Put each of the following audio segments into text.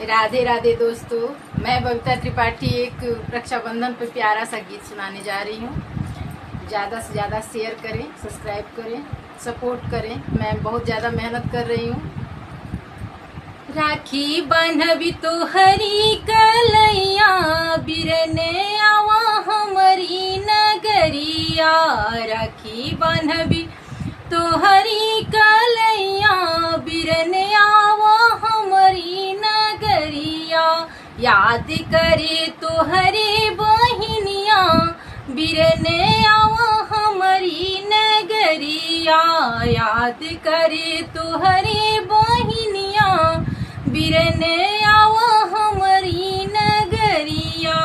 राधे राधे दोस्तों, मैं बबीता त्रिपाठी एक रक्षाबंधन पे प्यारा सा गीत सुनाने जा रही हूँ। ज़्यादा से ज़्यादा शेयर करें, सब्सक्राइब करें, सपोर्ट करें। मैं बहुत ज़्यादा मेहनत कर रही हूँ। राखी बांधबी तो हरी कलैया, बिरने आवा हमारी नगरिया। राखी बांधबी तो हरी कलैया, बिरने आवा हमारी नगरिया। याद करे तो हरे बहिनिया, बिरने आवा हमारी नगरिया। याद करे तो हरे बहिनिया, बिरने आवा हमारी नगरिया।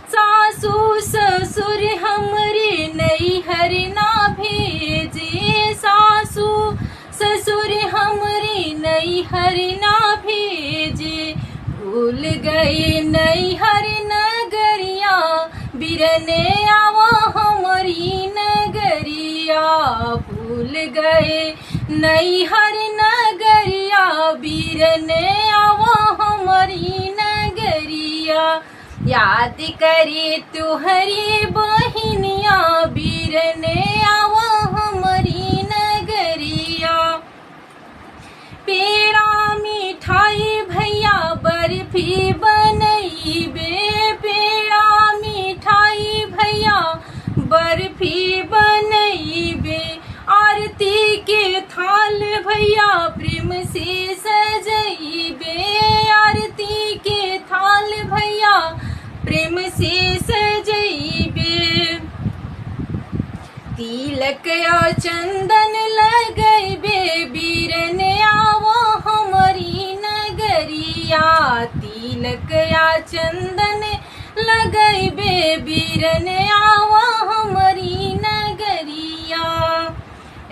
सासू ससुर हमरे नैहर ना भेजे, सासू ससुर हमरे नैहर ना भेजे। भूल गए नैहर नगरिया, बिरने आवा हमारी नगरिया। भूल गए नैहर नगरिया, बिरने आवा हमारी नगरिया। याद करे तुहरी बहिनिया, बिरने आवा हमारी नगरिया। पेड़ा मिठाई भैया बर्फी बनैबे, पेड़ा मिठाई भैया बर्फी बनैबे। आरती के थाल भैया प्रेम से सजैबे, आरती के थाल भैया प्रेम से सजैबे। तिलक या चंदन लगैबे, बिरने आवा हमारी नगरिया। तिलक या चंदन लगैबे, बिरने आवा हमारी नगरिया।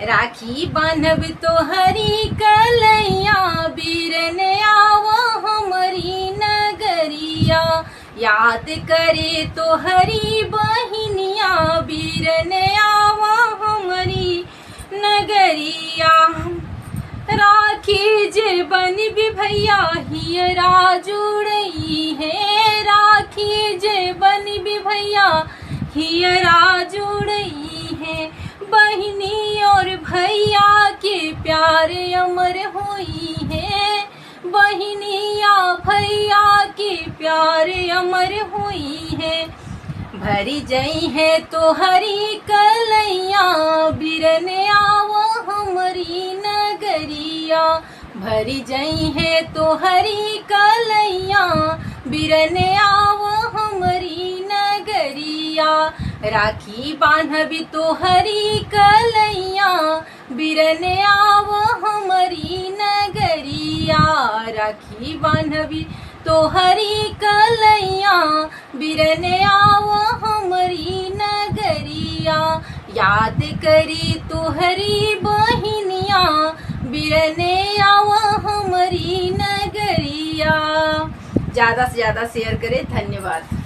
राखी बांधब तो हरी कलैया, बिरने आवा हमारी नगरिया। याद करे तो हरी बहिनिया, बिरने आवा हमारी नगरिया। राखी जे बनबी भैया हियरा जुड़ई है, राखी जे बनबी भैया हियरा जुड़ई है। बहिनी और भैया के प्यार अमर हुई है, बहिनिया भैया के प्यार अमर हुई है। भरी जई है तो हरी कलैया, बिरने आवा हमारी नगरिया। भरी जई है तो हरी कलैया, बिरने आवा हमारी नगरिया। राखी बांधबी तो हरी कलैया, बिरने आवा हमारी नगरिया। राखी बांधबी तो हरी कलैया, बिरने आवा हमारी नगरिया। याद करी तो हरी बहिनिया, बिरने आवा हमारी नगरिया। ज़्यादा से ज़्यादा शेयर करें। धन्यवाद।